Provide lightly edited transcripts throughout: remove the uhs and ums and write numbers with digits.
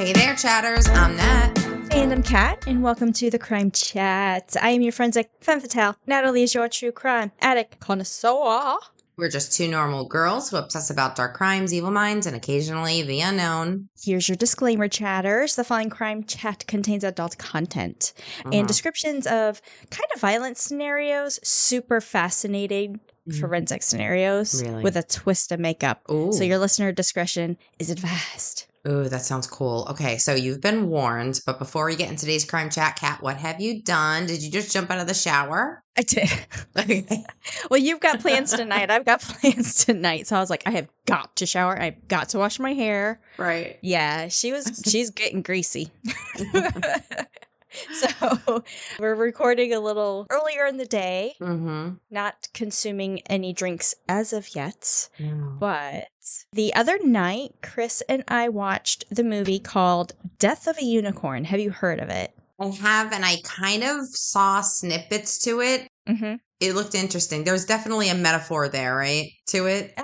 Hey there, chatters. I'm Nat. And I'm Kat, and welcome to the Crime Chat. I am your forensic femme fatale. Natalie is your true crime addict connoisseur. We're just two normal girls who obsess about dark crimes, evil minds, and occasionally the unknown. Here's your disclaimer, chatters. The following Crime Chat contains adult content and descriptions of kind of violent scenarios, super fascinating forensic scenarios with a twist of makeup. Ooh. So your listener discretion is advised. Ooh, that sounds cool. Okay, so you've been warned, but before we get into today's Crime Chat, Kat, what have you done? Did you just jump out of the shower? I did. Okay. Well, you've got plans tonight. I've got plans tonight. So I was like, I have got to shower. I've got to wash my hair. Right. Yeah, she's getting greasy. So we're recording a little earlier in the day, not consuming any drinks as of yet. No. But the other night, Chris and I watched the movie called Death of a Unicorn. Have you heard of it? I have, and I kind of saw snippets to it. Mm-hmm. It looked interesting. There was definitely a metaphor there, right? To it.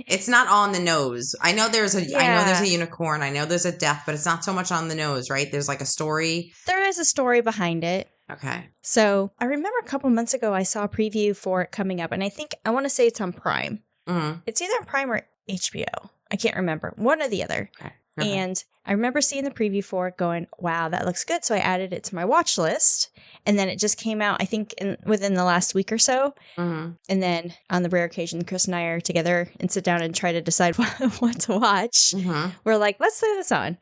It's not on the nose. I know there's a unicorn. I know there's a death, but it's not so much on the nose, right? There's like a story. There is a story behind it. Okay. So I remember a couple months ago I saw a preview for it coming up, and I want to say it's on Prime. Mm-hmm. It's either on Prime or HBO. I can't remember. One or the other. Okay. And I remember seeing the preview for it going, wow, that looks good. So I added it to my watch list. And then it just came out, I think, within the last week or so. Mm-hmm. And then on the rare occasion, Chris and I are together and sit down and try to decide what to watch. Mm-hmm. We're like, let's throw this on.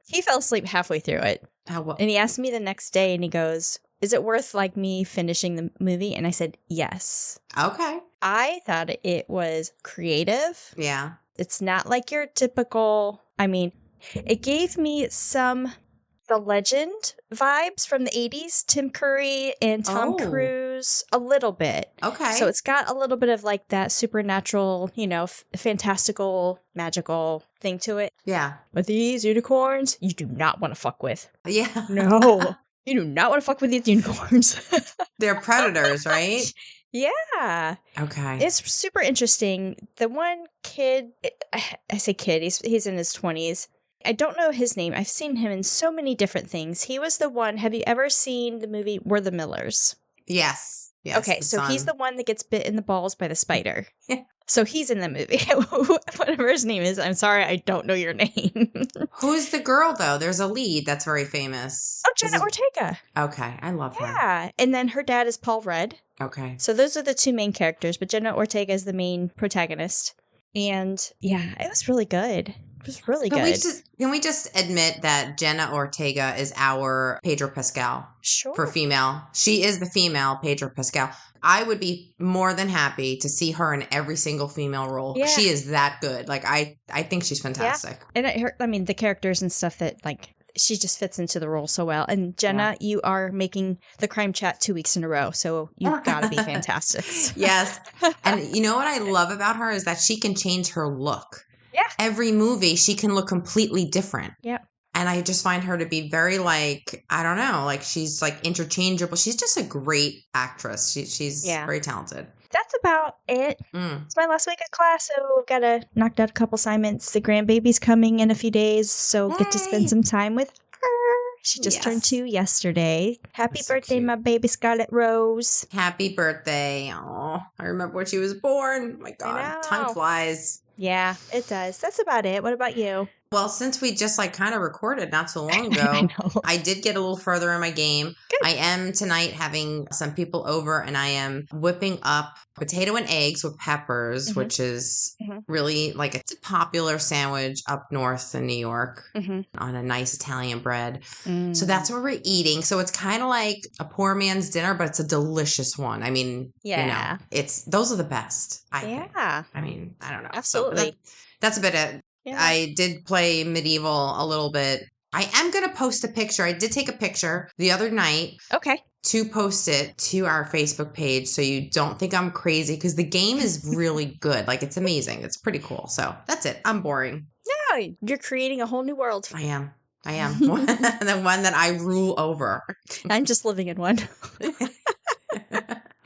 He fell asleep halfway through it. Well. And he asked me the next day and he goes, is it worth like me finishing the movie? And I said, yes. Okay. I thought it was creative. Yeah. It's not like your typical, it gave me The Legend vibes from the 80s, Tim Curry and Tom Cruise, a little bit. Okay. So it's got a little bit of like that supernatural, fantastical, magical thing to it. Yeah. But these unicorns, you do not want to fuck with. Yeah. No, you do not want to fuck with these unicorns. They're predators, right? Yeah. Okay. It's super interesting. The one kid, I say kid, he's in his 20s. I don't know his name. I've seen him in so many different things. He was the one. Have you ever seen the movie We're the Millers? Yes. Okay, so he's the one that gets bit in the balls by the spider. Yeah. So he's in the movie. Whatever his name is. I'm sorry, I don't know your name. Who's the girl, though? There's a lead that's very famous. Oh, Jenna Ortega. Okay, I love her. Yeah, and then her dad is Paul Rudd. Okay. So those are the two main characters, but Jenna Ortega is the main protagonist. And yeah, it was really good. It was really good. Can we just admit that Jenna Ortega is our Pedro Pascal? Sure. For female. She is the female Pedro Pascal. I would be more than happy to see her in every single female role. Yeah. She is that good. Like, I think she's fantastic. Yeah. And the characters and stuff that, like, she just fits into the role so well. And Jenna, you are making the Crime Chat 2 weeks in a row, so you've got to be fantastic. Yes. And you know what I love about her is that she can change her look. Yeah. Every movie, she can look completely different. Yep. And I just find her to be very, like, I don't know, like she's like interchangeable. She's just a great actress. She's very talented. That's about it. It's my last week of class, so we've got to knock out a couple assignments. The grandbaby's coming in a few days, so get to spend some time with her. She just turned 2 yesterday. Happy birthday, cute. My baby Scarlet Rose. Happy birthday. Oh, I remember when she was born. Oh my God, time flies. Yeah, it does. That's about it. What about you? Well, since we just like kind of recorded not so long ago, I did get a little further in my game. Good. I am tonight having some people over and I am whipping up potato and eggs with peppers, which is really like a popular sandwich up north in New York on a nice Italian bread. So that's what we're eating. So it's kind of like a poor man's dinner, but it's a delicious one. I mean, those are the best. I think. I mean, I don't know. Absolutely. So that's a bit of Yeah. I did play Medieval a little bit. I am going to post a picture. I did take a picture the other night. Okay. To post it to our Facebook page so you don't think I'm crazy because the game is really good. Like, it's amazing. It's pretty cool. So that's it. I'm boring. No, you're creating a whole new world. I am. The one that I rule over. I'm just living in one.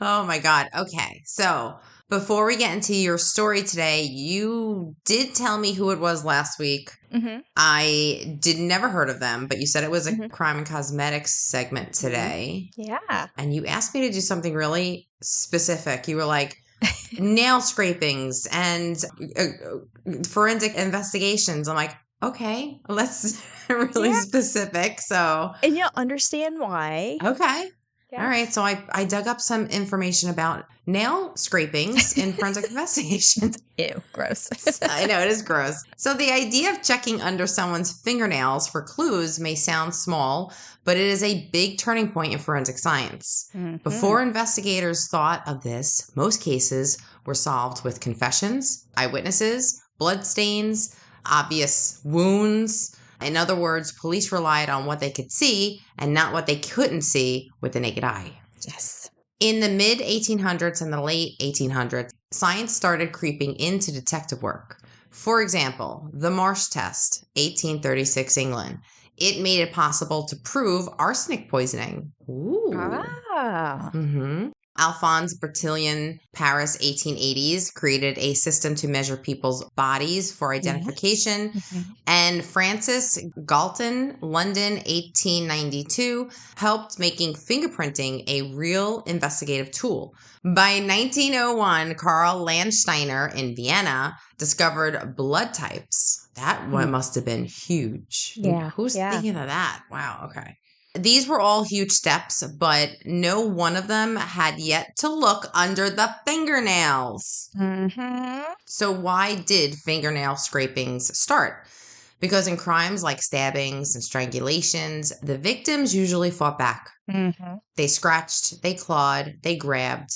Oh, my God. Okay. So Before we get into your story today, you did tell me who it was last week. Mm-hmm. I did never heard of them, but you said it was a crime and cosmetics segment today. Yeah. And you asked me to do something really specific. You were like, nail scrapings and forensic investigations. I'm like, okay, let's really specific. So, and you'll understand why. Okay. Yeah. All right. So I dug up some information about nail scrapings in forensic investigations. Ew, gross. I know, it is gross. So the idea of checking under someone's fingernails for clues may sound small, but it is a big turning point in forensic science. Mm-hmm. Before investigators thought of this, most cases were solved with confessions, eyewitnesses, bloodstains, obvious wounds. In other words, police relied on what they could see and not what they couldn't see with the naked eye. Yes. In the mid-1800s and the late 1800s, science started creeping into detective work. For example, the Marsh test, 1836 England. It made it possible to prove arsenic poisoning. Ooh. Ah. Mm-hmm. Alphonse Bertillon, Paris, 1880s, created a system to measure people's bodies for identification. Mm-hmm. And Francis Galton, London, 1892, helped making fingerprinting a real investigative tool. By 1901, Karl Landsteiner in Vienna discovered blood types. That one must have been huge. Yeah. Who's thinking of that? Wow, okay. These were all huge steps, but no one of them had yet to look under the fingernails. Mm-hmm. So why did fingernail scrapings start? Because in crimes like stabbings and strangulations, the victims usually fought back. Mm-hmm. They scratched, they clawed, they grabbed.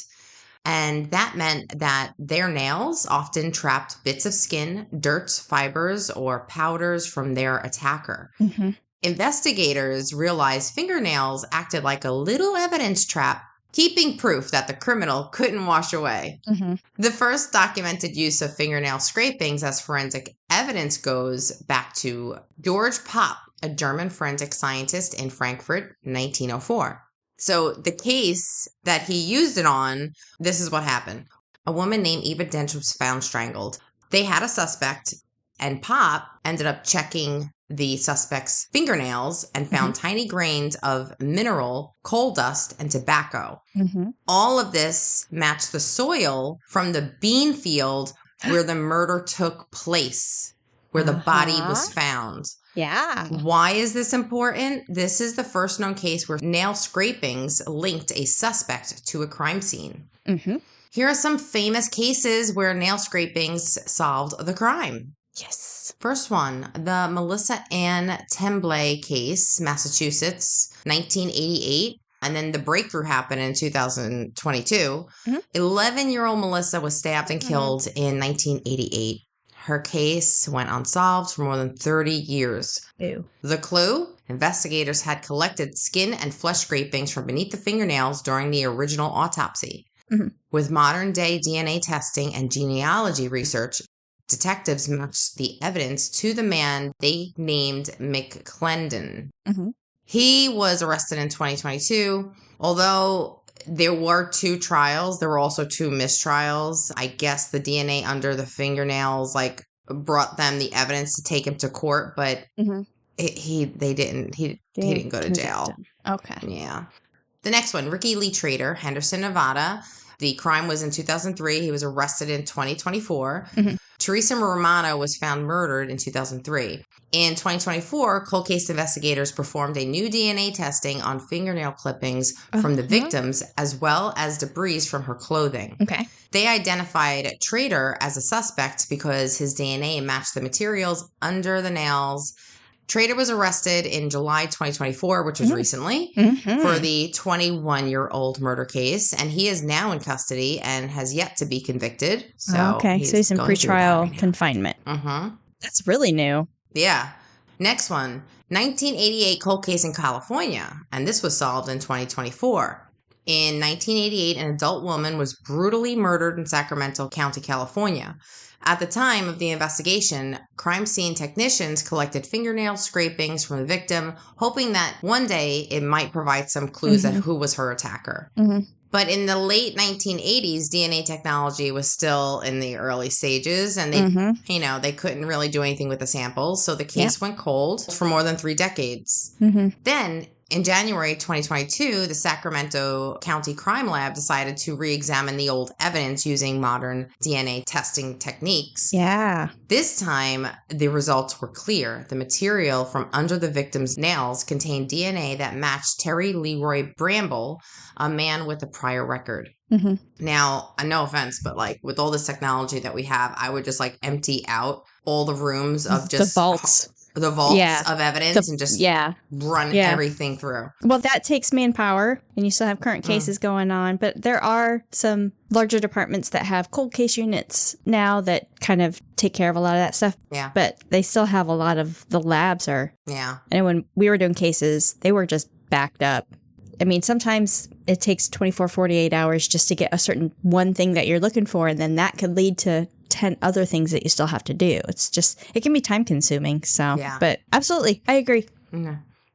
And that meant that their nails often trapped bits of skin, dirt, fibers, or powders from their attacker. Mm-hmm. Investigators realized fingernails acted like a little evidence trap, keeping proof that the criminal couldn't wash away. Mm-hmm. The first documented use of fingernail scrapings as forensic evidence goes back to George Popp, a German forensic scientist in Frankfurt, 1904. So the case that he used it on, this is what happened. A woman named Eva Dench was found strangled. They had a suspect, and Popp ended up checking the suspect's fingernails and found tiny grains of mineral, coal dust, and tobacco. Mm-hmm. All of this matched the soil from the bean field where the murder took place, where the body was found. Yeah. Why is this important? This is the first known case where nail scrapings linked a suspect to a crime scene. Mm-hmm. Here are some famous cases where nail scrapings solved the crime. Yes. First one, the Melissa Ann Temblay case, Massachusetts, 1988. And then the breakthrough happened in 2022. Mm-hmm. 11-year-old Melissa was stabbed and killed in 1988. Her case went unsolved for more than 30 years. Ew. The clue? Investigators had collected skin and flesh scrapings from beneath the fingernails during the original autopsy. Mm-hmm. With modern-day DNA testing and genealogy research, detectives matched the evidence to the man they named McClendon. Mm-hmm. He was arrested in 2022. Although there were 2 trials, there were also 2 mistrials. I guess the DNA under the fingernails brought them the evidence to take him to court, but he didn't go to jail. Okay. Yeah. The next one, Ricky Lee Trader, Henderson, Nevada. The crime was in 2003. He was arrested in 2024. Mm-hmm. Teresa Romano was found murdered in 2003. In 2024, cold case investigators performed a new DNA testing on fingernail clippings from the victims, as well as debris from her clothing. Okay. They identified Trader as a suspect because his DNA matched the materials under the nails. Trader was arrested in July 2024, which was recently, for the 21-year-old murder case, and he is now in custody and has yet to be convicted. So he's in pretrial confinement. That's really new. Yeah. Next one, 1988 cold case in California, and this was solved in 2024. In 1988, an adult woman was brutally murdered in Sacramento County, California. At the time of the investigation, crime scene technicians collected fingernail scrapings from the victim, hoping that one day it might provide some clues at who was her attacker. Mm-hmm. But in the late 1980s, DNA technology was still in the early stages, and they couldn't really do anything with the samples. So the case went cold for more than 3 decades. Then in January 2022, the Sacramento County Crime Lab decided to re-examine the old evidence using modern DNA testing techniques. Yeah. This time, the results were clear. The material from under the victim's nails contained DNA that matched Terry Leroy Bramble, a man with a prior record. Now, no offense, but like with all this technology that we have, I would just like empty out all the rooms of just the vaults of evidence and just run everything through. Well, that takes manpower, and you still have current cases going on, but there are some larger departments that have cold case units now that kind of take care of a lot of that stuff. Yeah. But they still have a lot of the labs are. Yeah. And when we were doing cases, they were just backed up. I mean, sometimes it takes 24, 48 hours just to get a certain one thing that you're looking for, and then that could lead to 10 other things that you still have to do. It's just, it can be time consuming. So, but absolutely, I agree.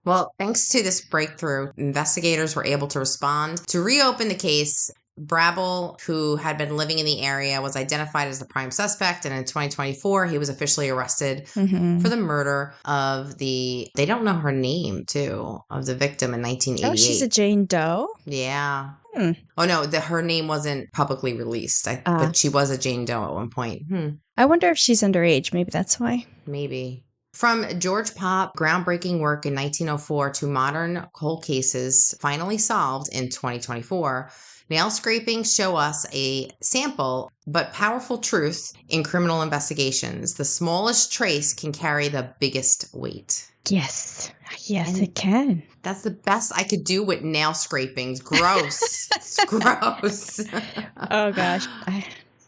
Well, thanks to this breakthrough, investigators were able to respond to reopen the case. Bramble, who had been living in the area, was identified as the prime suspect, and in 2024, he was officially arrested for the murder of they don't know her name, too, of the victim in 1988. Oh, she's a Jane Doe? Yeah. Oh, no, her name wasn't publicly released, but she was a Jane Doe at one point. I wonder if she's underage. Maybe that's why. Maybe. From George Pop, groundbreaking work in 1904 to modern cold cases finally solved in 2024, nail scrapings show us a simple but powerful truth in criminal investigations. The smallest trace can carry the biggest weight. Yes, it can. That's the best I could do with nail scrapings. Gross. It's gross. Oh, gosh.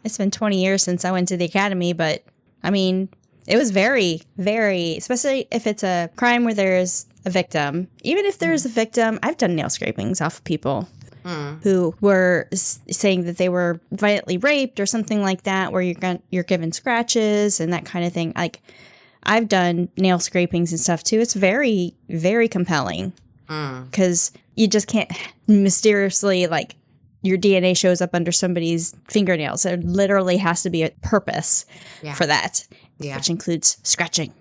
It's been 20 years since I went to the academy, but I mean, it was very, very, especially if it's a crime where there's a victim. Even if there's a victim, I've done nail scrapings off of people who were saying that they were violently raped or something like that, where you're given scratches and that kind of thing. Like, I've done nail scrapings and stuff too. It's very, very compelling because you just can't mysteriously, like, your DNA shows up under somebody's fingernails. There literally has to be a purpose for that, which includes scratching.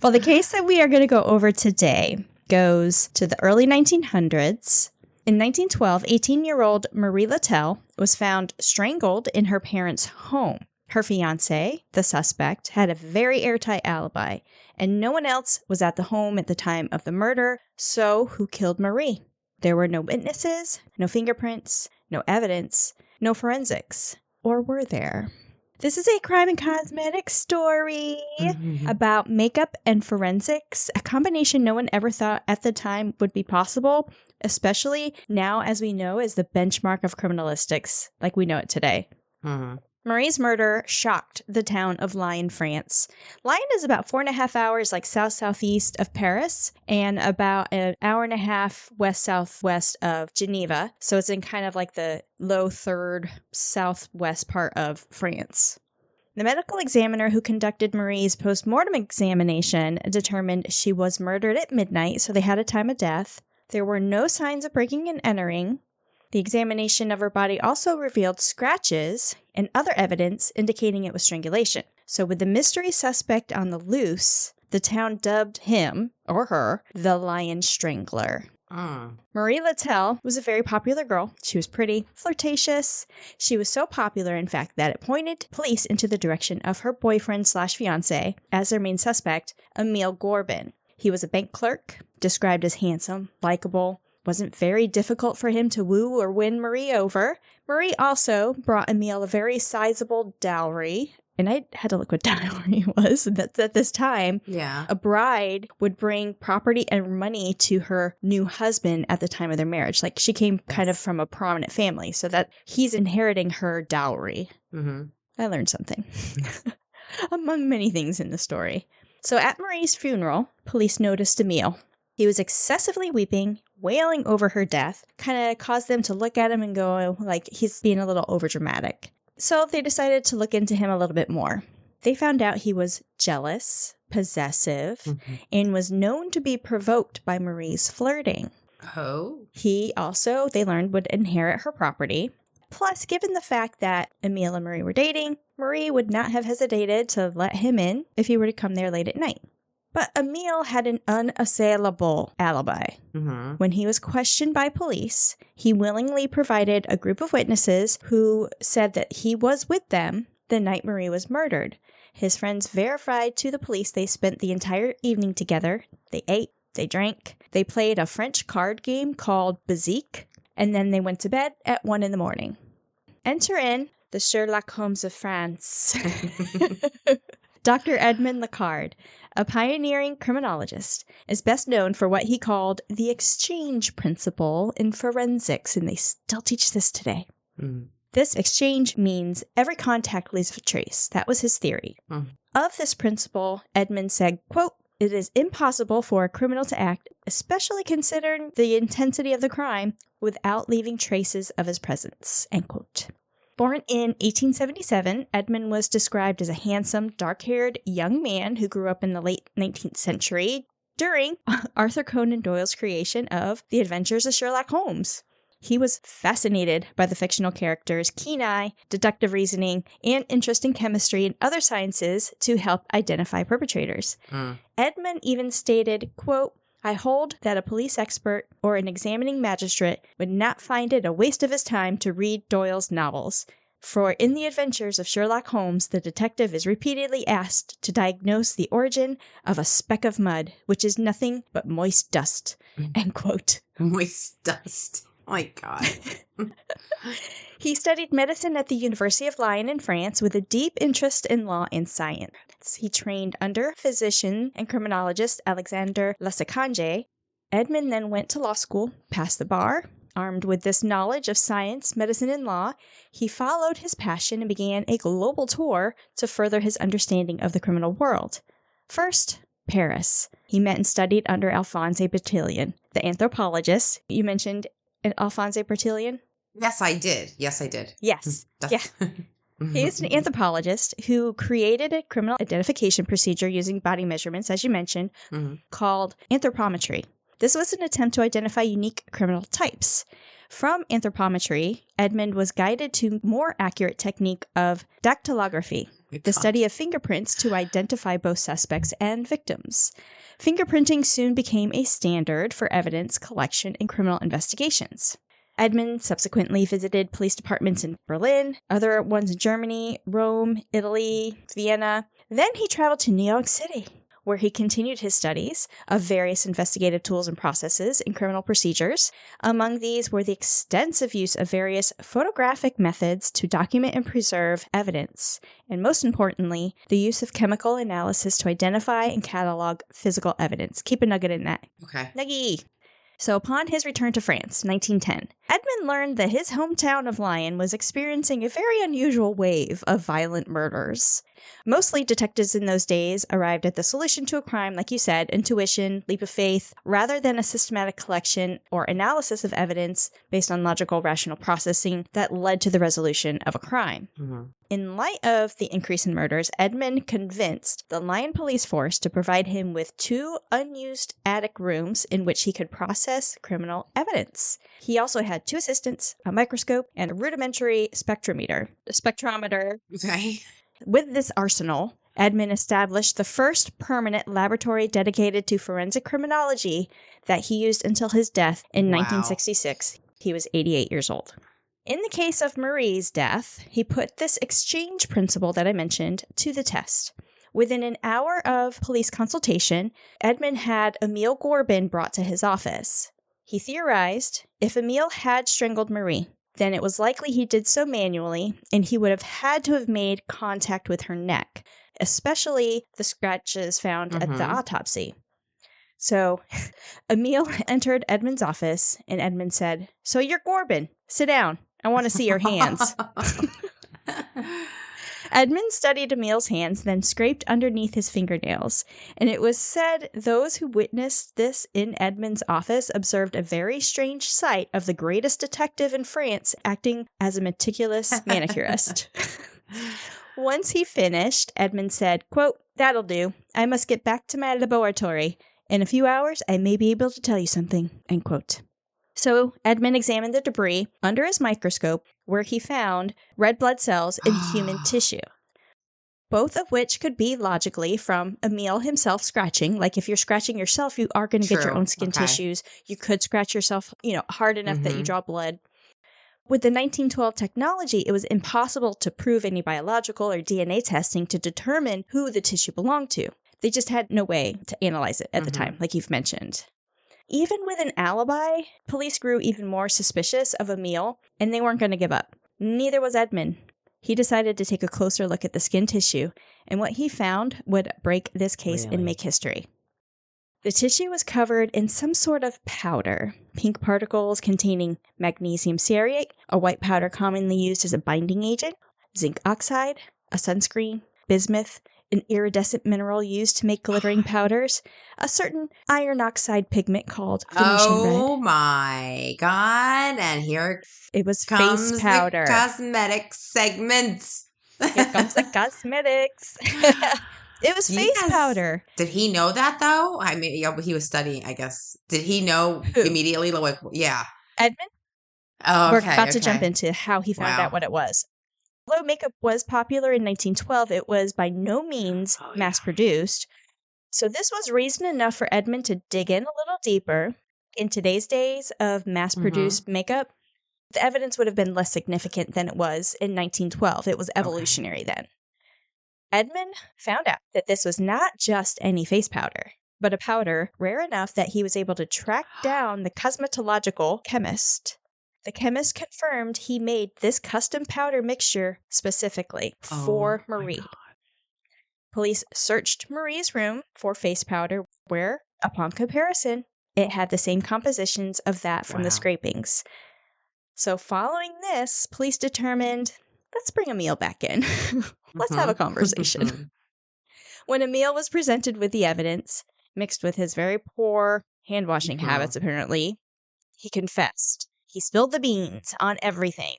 Well, the case that we are going to go over today goes to the early 1900s. In 1912, 18-year-old Marie Littell was found strangled in her parents' home. Her fiancé, the suspect, had a very airtight alibi, and no one else was at the home at the time of the murder, so who killed Marie? There were no witnesses, no fingerprints, no evidence, no forensics. Or were there? This is a crime and cosmetics story about makeup and forensics, a combination no one ever thought at the time would be possible, especially now as we know is the benchmark of criminalistics, like we know it today. Marie's murder shocked the town of Lyon, France. Lyon is about 4.5 hours like south-southeast of Paris and about an hour and a half west-southwest of Geneva. So it's in kind of like the low third southwest part of France. The medical examiner who conducted Marie's post-mortem examination determined she was murdered at midnight, so they had a time of death. There were no signs of breaking and entering. The examination of her body also revealed scratches and other evidence indicating it was strangulation. So with the mystery suspect on the loose, the town dubbed him, or her, the Lion Strangler. Marie Littell was a very popular girl. She was pretty, flirtatious. She was so popular, in fact, that it pointed police into the direction of her boyfriend/fiancé as their main suspect, Emile Gorbin. He was a bank clerk, described as handsome, likable. Wasn't very difficult for him to woo or win Marie over. Marie also brought Emile a very sizable dowry. And I had to look what dowry was. That's at this time. Yeah. A bride would bring property and money to her new husband at the time of their marriage. Like, she came kind of from a prominent family, so that he's inheriting her dowry. I learned something. Among many things in the story. So at Marie's funeral, police noticed Emile. He was excessively weeping, wailing over her death, kind of caused them to look at him and go, like, he's being a little overdramatic. So they decided to look into him a little bit more. They found out he was jealous, possessive, and was known to be provoked by Marie's flirting. Oh. They learned, would inherit her property. Plus, given the fact that Emile and Marie were dating, Marie would not have hesitated to let him in if he were to come there late at night. But Emile had an unassailable alibi. Mm-hmm. When he was questioned by police, he willingly provided a group of witnesses who said that he was with them the night Marie was murdered. His friends verified to the police they spent the entire evening together. They ate, they drank, they played a French card game called Bezique, and then they went to bed at 1 a.m. Enter in the Sherlock Holmes of France. Dr. Edmond Lecard, a pioneering criminologist, is best known for what he called the exchange principle in forensics, and they still teach this today. Mm. This exchange means every contact leaves a trace. That was his theory. Mm. Of this principle, Edmond said, quote, "It is impossible for a criminal to act, especially considering the intensity of the crime, without leaving traces of his presence," end quote. Born in 1877, Edmund was described as a handsome, dark-haired young man who grew up in the late 19th century during Arthur Conan Doyle's creation of The Adventures of Sherlock Holmes. He was fascinated by the fictional characters' keen eye, deductive reasoning, and interest in chemistry and other sciences to help identify perpetrators. Edmund even stated, quote, "I hold that a police expert or an examining magistrate would not find it a waste of his time to read Doyle's novels. For in The Adventures of Sherlock Holmes, the detective is repeatedly asked to diagnose the origin of a speck of mud, which is nothing but moist dust," end quote. Moist dust. Oh my God. He studied medicine at the University of Lyon in France with a deep interest in law and science. He trained under physician and criminologist Alexander Lesacange. Edmund then went to law school, passed the bar. Armed with this knowledge of science, medicine, and law, he followed his passion and began a global tour to further his understanding of the criminal world. First, Paris. He met and studied under Alphonse Bertillon, the anthropologist. You mentioned Alphonse Bertillon? Yes, I did. Yes. Yeah. He is an anthropologist who created a criminal identification procedure using body measurements, as you mentioned, called anthropometry. This was an attempt to identify unique criminal types. From anthropometry, Edmund was guided to more accurate technique of dactylography, the study of fingerprints to identify both suspects and victims. Fingerprinting soon became a standard for evidence collection in criminal investigations. Edmund subsequently visited police departments in Berlin, other ones in Germany, Rome, Italy, Vienna. Then he traveled to New York City, where he continued his studies of various investigative tools and processes in criminal procedures. Among these were the extensive use of various photographic methods to document and preserve evidence, and most importantly, the use of chemical analysis to identify and catalog physical evidence. Keep a nugget in that. Okay. Nuggie! So upon his return to France, 1910, Edmund learned that his hometown of Lyon was experiencing a very unusual wave of violent murders. Mostly detectives in those days arrived at the solution to a crime, like you said, intuition, leap of faith, rather than a systematic collection or analysis of evidence based on logical, rational processing that led to the resolution of a crime. Mm-hmm. In light of the increase in murders, Edmund convinced the Lyon police force to provide him with 2 unused attic rooms in which he could process criminal evidence. He also had 2 assistants, a microscope, and a rudimentary spectrometer. Okay. With this arsenal, Edmund established the first permanent laboratory dedicated to forensic criminology that he used until his death in 1966. He was 88 years old. In the case of Marie's death, he put this exchange principle that I mentioned to the test. Within an hour of police consultation, Edmund had Emile Gorbin brought to his office. He theorized if Emile had strangled Marie, then it was likely he did so manually, and he would have had to have made contact with her neck, especially the scratches found at the autopsy. So, Emile entered Edmund's office, and Edmund said, "So you're Gorbin. Sit down. I want to see your hands." Edmund studied Emile's hands, then scraped underneath his fingernails, and it was said those who witnessed this in Edmund's office observed a very strange sight of the greatest detective in France acting as a meticulous manicurist. Once he finished, Edmund said, quote, "That'll do. I must get back to my laboratory. In a few hours, I may be able to tell you something," end quote. So Edmund examined the debris under his microscope, where he found red blood cells in human tissue, both of which could be logically from Emil himself scratching. Like if you're scratching yourself, you are going to get your own skin tissues. You could scratch yourself, hard enough that you draw blood. With the 1912 technology, it was impossible to prove any biological or DNA testing to determine who the tissue belonged to. They just had no way to analyze it at the time, like you've mentioned. Even with an alibi, police grew even more suspicious of Emil, and they weren't going to give up. Neither was Edmund. He decided to take a closer look at the skin tissue, and what he found would break this case and make history. The tissue was covered in some sort of powder, pink particles containing magnesium cereate, a white powder commonly used as a binding agent, zinc oxide, a sunscreen, bismuth, an iridescent mineral used to make glittering powders, a certain iron oxide pigment called Venetian red. Oh my God. And here it was comes face powder. The cosmetic segments. Here comes the cosmetics. It was face powder. Did he know that though? I mean, he was studying, I guess. Did he know immediately? Like, yeah. Edmund? Oh, okay. We're about to jump into how he found out what it was. Although makeup was popular in 1912, it was by no means mass-produced. So this was reason enough for Edmund to dig in a little deeper. In today's days of mass-produced makeup, the evidence would have been less significant than it was in 1912. It was evolutionary then. Edmund found out that this was not just any face powder, but a powder rare enough that he was able to track down the cosmetological chemist. The chemist confirmed he made this custom powder mixture specifically for Marie. Police searched Marie's room for face powder where, upon comparison, it had the same compositions of that from the scrapings. So following this, police determined, let's bring Emil back in. Let's have a conversation. When Emil was presented with the evidence, mixed with his very poor hand-washing habits apparently, he confessed. He spilled the beans on everything.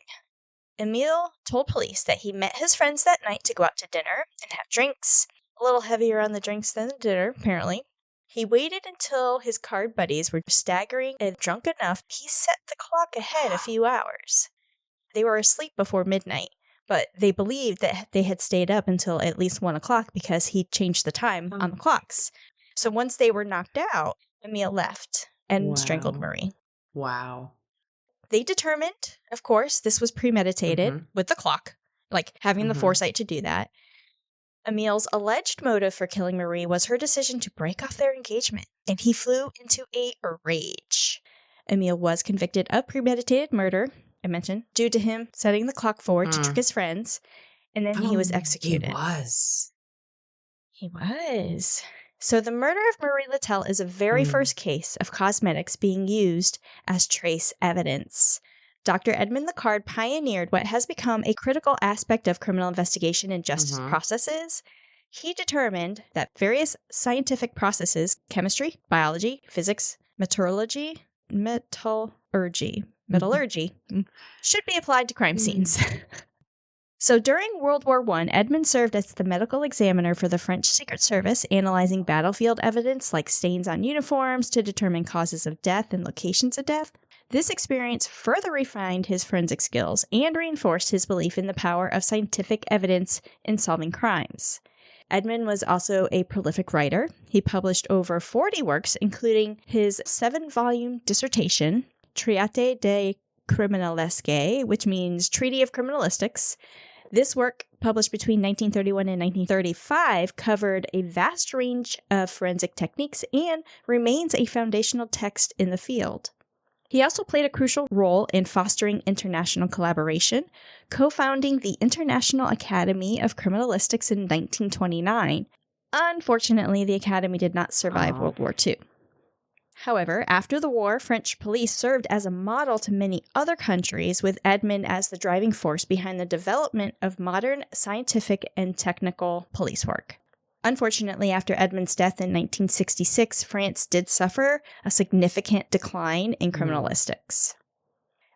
Emil told police that he met his friends that night to go out to dinner and have drinks. A little heavier on the drinks than the dinner, apparently. He waited until his card buddies were staggering and drunk enough. He set the clock ahead a few hours. They were asleep before midnight, but they believed that they had stayed up until at least 1 o'clock because he changed the time on the clocks. So once they were knocked out, Emil left and strangled Marie. Wow. They determined, of course, this was premeditated with the clock, like having the foresight to do that. Emil's alleged motive for killing Marie was her decision to break off their engagement, and he flew into a rage. Emil was convicted of premeditated murder, I mentioned, due to him setting the clock forward to trick his friends, and then he was executed. He was. So the murder of Marie Littell is a very first case of cosmetics being used as trace evidence. Dr. Edmund Lecard pioneered what has become a critical aspect of criminal investigation and justice processes. He determined that various scientific processes, chemistry, biology, physics, metallurgy, should be applied to crime scenes. So during World War I, Edmund served as the medical examiner for the French Secret Service, analyzing battlefield evidence like stains on uniforms to determine causes of death and locations of death. This experience further refined his forensic skills and reinforced his belief in the power of scientific evidence in solving crimes. Edmund was also a prolific writer. He published over 40 works, including his 7-volume dissertation, Traité de Criminalistique, which means Treaty of Criminalistics. This work, published between 1931 and 1935, covered a vast range of forensic techniques and remains a foundational text in the field. He also played a crucial role in fostering international collaboration, co-founding the International Academy of Criminalistics in 1929. Unfortunately, the Academy did not survive World War II. However, after the war, French police served as a model to many other countries, with Edmund as the driving force behind the development of modern scientific and technical police work. Unfortunately, after Edmund's death in 1966, France did suffer a significant decline in criminalistics.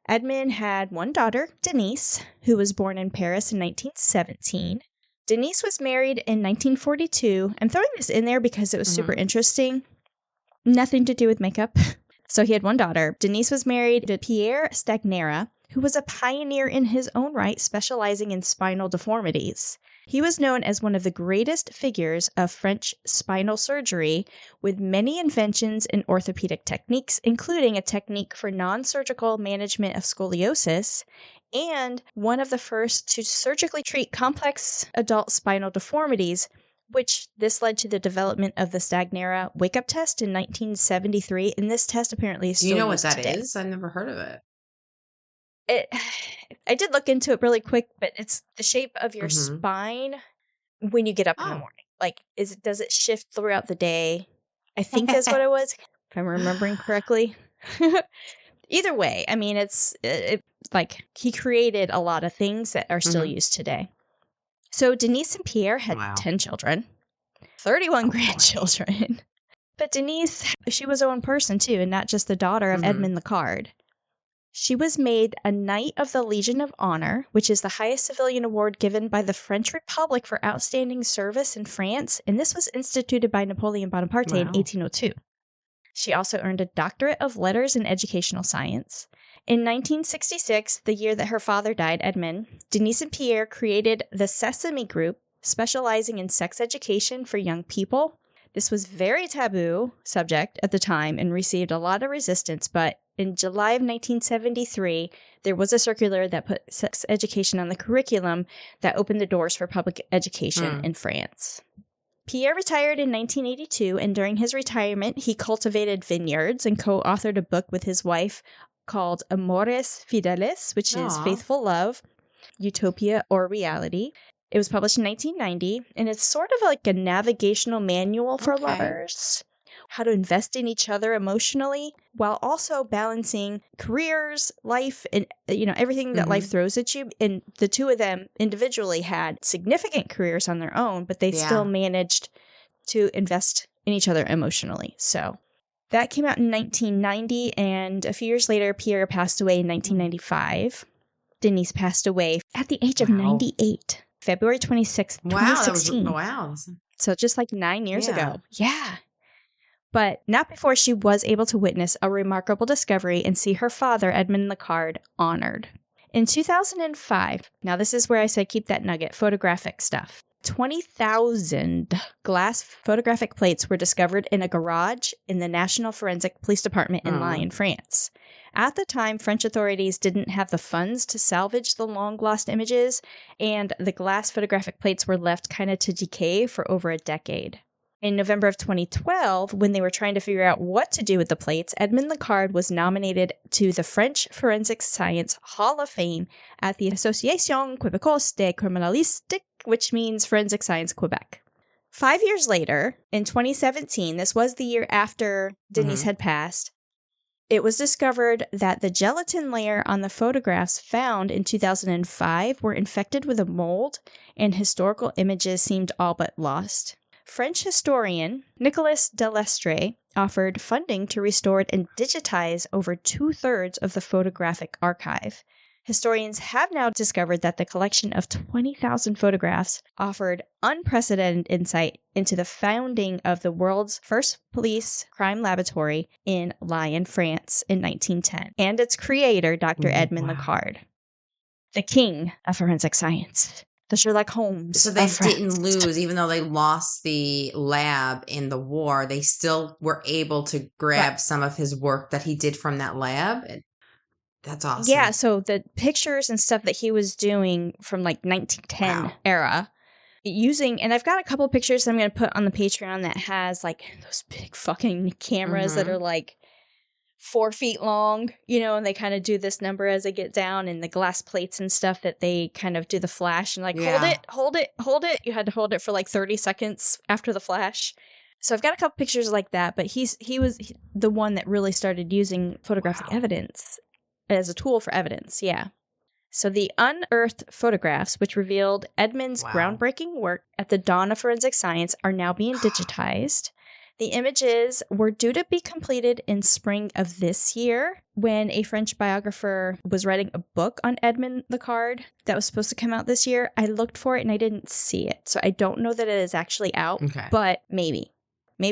Edmund had one daughter, Denise, who was born in Paris in 1917. Denise was married in 1942. I'm throwing this in there because it was super interesting. Nothing to do with makeup. So he had one daughter. Denise was married to Pierre Stagnera, who was a pioneer in his own right, specializing in spinal deformities. He was known as one of the greatest figures of French spinal surgery, with many inventions in orthopedic techniques, including a technique for non-surgical management of scoliosis, and one of the first to surgically treat complex adult spinal deformities, which this led to the development of the Stagnera wake-up test in 1973, and this test apparently is still used today. Do you know what that is? I've never heard of it. I did look into it really quick, but it's the shape of your spine when you get up in the morning. Like, does it shift throughout the day? I think is what it was, if I'm remembering correctly. Either way, I mean, it's like he created a lot of things that are still used today. So Denise and Pierre had 10 children, 31 grandchildren. But Denise, she was her own person too, and not just the daughter of Edmond Lecard. She was made a Knight of the Legion of Honor, which is the highest civilian award given by the French Republic for outstanding service in France, and this was instituted by Napoleon Bonaparte in 1802. She also earned a Doctorate of Letters in Educational Science. In 1966, the year that her father died, Edmond, Denise and Pierre created the Sesame Group, specializing in sex education for young people. This was very taboo subject at the time and received a lot of resistance, but in July of 1973, there was a circular that put sex education on the curriculum that opened the doors for public education in France. Pierre retired in 1982, and during his retirement, he cultivated vineyards and co-authored a book with his wife called Amores Fidelis, which is Faithful Love, Utopia or Reality. It was published in 1990, and it's sort of like a navigational manual for lovers, how to invest in each other emotionally while also balancing careers, life, and everything that life throws at you. And the two of them individually had significant careers on their own, but they still managed to invest in each other emotionally. So that came out in 1990, and a few years later, Pierre passed away in 1995. Denise passed away at the age of 98. February 26th, 2016. Wow. So just like 9 years ago. Yeah. But not before she was able to witness a remarkable discovery and see her father, Edmond Lecard, honored. In 2005, now this is where I say keep that nugget, photographic stuff. 20,000 glass photographic plates were discovered in a garage in the National Forensic Police Department in Lyon, France. At the time, French authorities didn't have the funds to salvage the long-lost images, and the glass photographic plates were left kind of to decay for over a decade. In November of 2012, when they were trying to figure out what to do with the plates, Edmond Lecard was nominated to the French Forensic Science Hall of Fame at the Association Québécoise de Criminalistique, which means Forensic Science Quebec. 5 years later, in 2017, this was the year after Denise had passed, it was discovered that the gelatin layer on the photographs found in 2005 were infected with a mold, and historical images seemed all but lost. French historian Nicolas Delestre offered funding to restore and digitize over 2/3 of the photographic archive. Historians have now discovered that the collection of 20,000 photographs offered unprecedented insight into the founding of the world's first police crime laboratory in Lyon, France in 1910, and its creator, Dr. Edmond Lecard, the king of forensic science. The Sherlock Holmes. So they didn't lose, even though they lost the lab in the war, they still were able to grab some of his work that he did from that lab. That's awesome. Yeah, so the pictures and stuff that he was doing from like 1910 era, and I've got a couple pictures I'm going to put on the Patreon that has like those big fucking cameras that are like 4 feet long, and they kind of do this number as they get down, and the glass plates and stuff that they kind of do the flash and like, hold it. You had to hold it for like 30 seconds after the flash. So I've got a couple pictures like that, but he was the one that really started using photographic evidence as a tool for evidence. Yeah. So the unearthed photographs, which revealed Edmond's groundbreaking work at the dawn of forensic science, are now being digitized. The images were due to be completed in spring of this year when a French biographer was writing a book on Edmond Lecard that was supposed to come out this year. I looked for it and I didn't see it. So I don't know that it is actually out, but maybe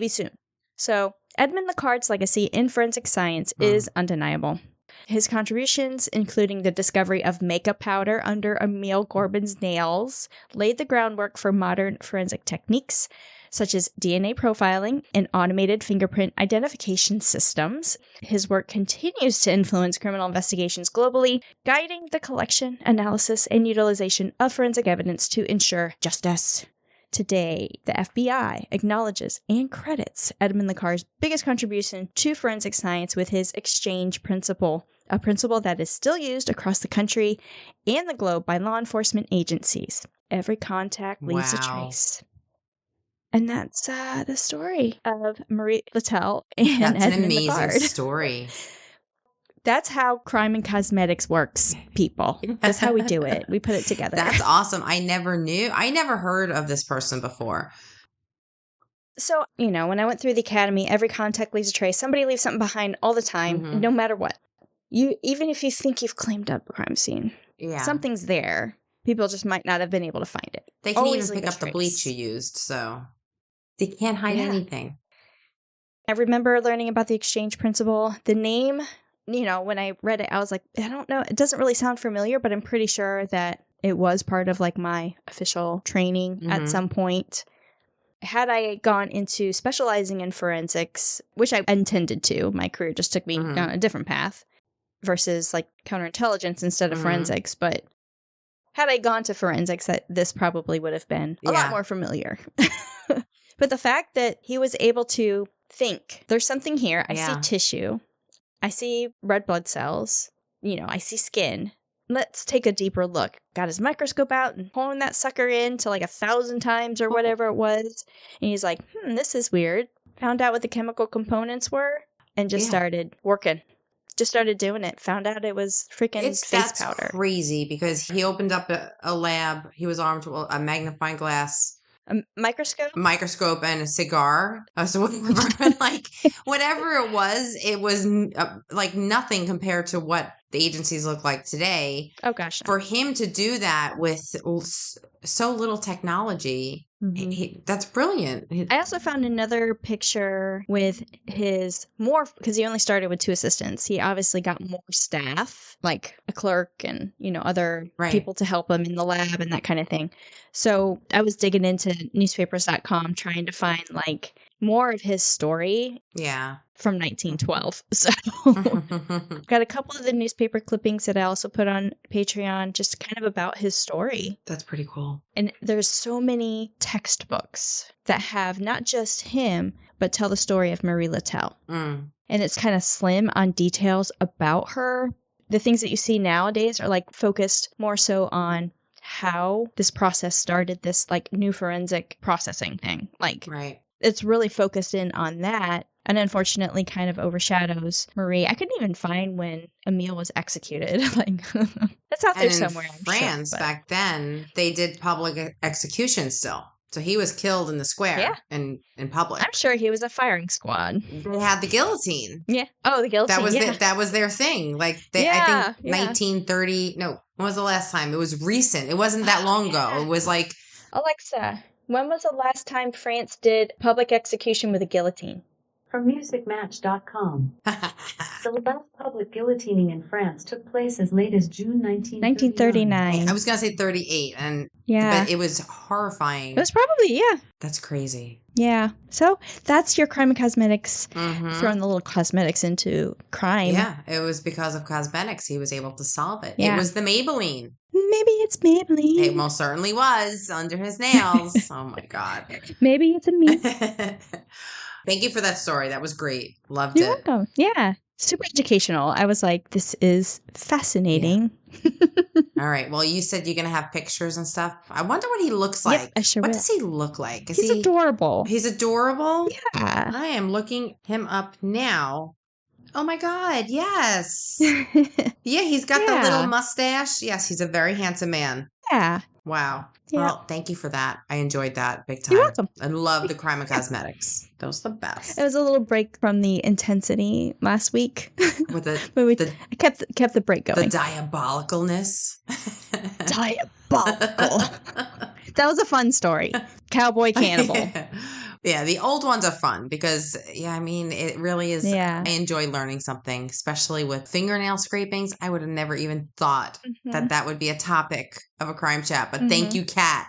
soon. So Edmund Lecard's legacy in forensic science is undeniable. His contributions, including the discovery of makeup powder under Emil Corbin's nails, laid the groundwork for modern forensic techniques, such as DNA profiling and automated fingerprint identification systems. His work continues to influence criminal investigations globally, guiding the collection, analysis, and utilization of forensic evidence to ensure justice. Today, the FBI acknowledges and credits Edmund Lecard's biggest contribution to forensic science with his exchange principle, a principle that is still used across the country and the globe by law enforcement agencies. Every contact leaves a trace. And that's the story of Marie Littell and That's Edmund an amazing Lecard. story. That's how crime and cosmetics works, people. That's how we do it. We put it together. That's awesome. I never knew. I never heard of this person before. So, when I went through the academy, every contact leaves a trace. Somebody leaves something behind all the time, no matter what. Even if you think you've cleaned up a crime scene, something's there. People just might not have been able to find it. They can even pick up the bleach you used, so they can't hide anything. I remember learning about the exchange principle. The name, when I read it, I was like, I don't know. It doesn't really sound familiar, but I'm pretty sure that it was part of like my official training at some point. Had I gone into specializing in forensics, which I intended to, my career just took me down a different path versus like counterintelligence instead of forensics. But had I gone to forensics, this probably would have been a lot more familiar. But the fact that he was able to think, there's something here. I see tissue. I see red blood cells. I see skin. Let's take a deeper look. Got his microscope out and pulling that sucker in to like 1,000 times or whatever it was. And he's like, this is weird. Found out what the chemical components were and just started working. Just started doing it. Found out it was freaking face powder. That's crazy because he opened up a lab. He was armed with a magnifying glass. A microscope and a cigar. So like whatever it was like nothing compared to what the agencies look like today. Oh gosh. For him to do that with so little technology, that's brilliant. I also found another picture with because he only started with 2 assistants. He obviously got more staff, like a clerk and, other people to help him in the lab and that kind of thing. So I was digging into newspapers.com trying to find like more of his story. Yeah. From 1912. So got a couple of the newspaper clippings that I also put on Patreon, just kind of about his story. That's pretty cool. And there's so many textbooks that have not just him, but tell the story of Marie Littell. And it's kind of slim on details about her. The things that you see nowadays are like focused more so on how this process started, this like new forensic processing thing. Like, it's really focused in on that. And unfortunately kind of overshadows Marie. I couldn't even find when Emil was executed. Like that's out there somewhere. In France back then, they did public execution still. So he was killed in the square in public. I'm sure he was a firing squad. They had the guillotine. Yeah. Oh, the guillotine. That was their thing. Like I think 1930. No, when was the last time? It was recent. It wasn't that long ago. It was like Alexa, when was the last time France did public execution with a guillotine? From musicmatch.com. The last public guillotining in France took place as late as June 1939. I was going to say 38, but it was horrifying. It was probably, That's crazy. Yeah. So that's your crime and cosmetics, throwing the little cosmetics into crime. Yeah, it was because of cosmetics he was able to solve it. Yeah. It was the Maybelline. Maybe it's Maybelline. It most certainly was under his nails. Oh my God. Maybe it's a me. Thank you for that story. That was great. Loved it. You're welcome. Yeah. Super educational. I was like, this is fascinating. Yeah. All right. Well, you said you're going to have pictures and stuff. I wonder what he looks like. Yep, I sure What will. does he look like? He's adorable. He's adorable? Yeah. I am looking him up now. Oh my God. Yes. Yeah, he's got the little mustache. Yes, he's a very handsome man. Yeah. Wow. Yeah. Well, thank you for that. I enjoyed that big time. You're welcome. I love the crime and cosmetics. Those are the best. It was a little break from the intensity last week. With I kept the break going. The diabolicalness. Diabolical. That was a fun story. Cowboy cannibal. Yeah, the old ones are fun because, I mean, it really is. Yeah. I enjoy learning something, especially with fingernail scrapings. I would have never even thought that would be a topic of a crime chat, but thank you, Kat.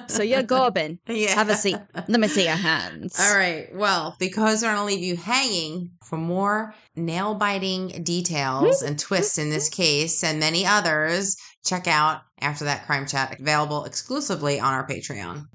So you're Gorbin. Yeah. Have a seat. Let me see your hands. All right. Well, because we're going to leave you hanging for more nail-biting details and twists in this case and many others, check out After That Crime Chat, available exclusively on our Patreon.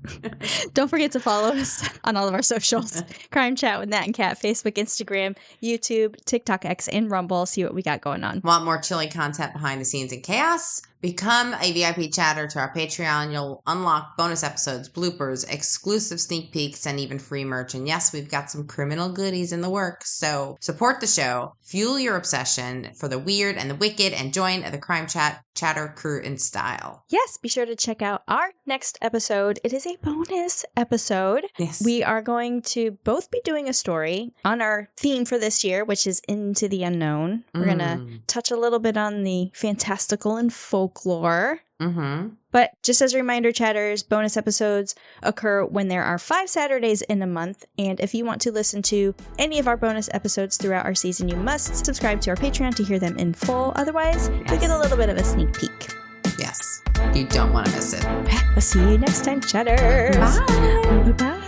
Don't forget to follow us on all of our socials. Crime Chat with Nat and Kat, Facebook, Instagram, YouTube, TikTok, X, and Rumble. See what we got going on. Want more chilly content behind the scenes and chaos? Become a VIP chatter to our Patreon. You'll unlock bonus episodes, bloopers, exclusive sneak peeks, and even free merch. And yes, we've got some criminal goodies in the works. So support the show, fuel your obsession for the weird and the wicked, and join the Crime Chat chatter crew in style. Yes, be sure to check out our next episode. It is a bonus episode. Yes. We are going to both be doing a story on our theme for this year, which is Into the Unknown. We're going to touch a little bit on the fantastical and folklore. But just as a reminder, chatters, bonus episodes occur when there are 5 Saturdays in a month. And if you want to listen to any of our bonus episodes throughout our season, you must subscribe to our Patreon to hear them in full. Otherwise, you'll get a little bit of a sneak peek. Yes. You don't want to miss it. We'll see you next time, chatters. Bye. Bye.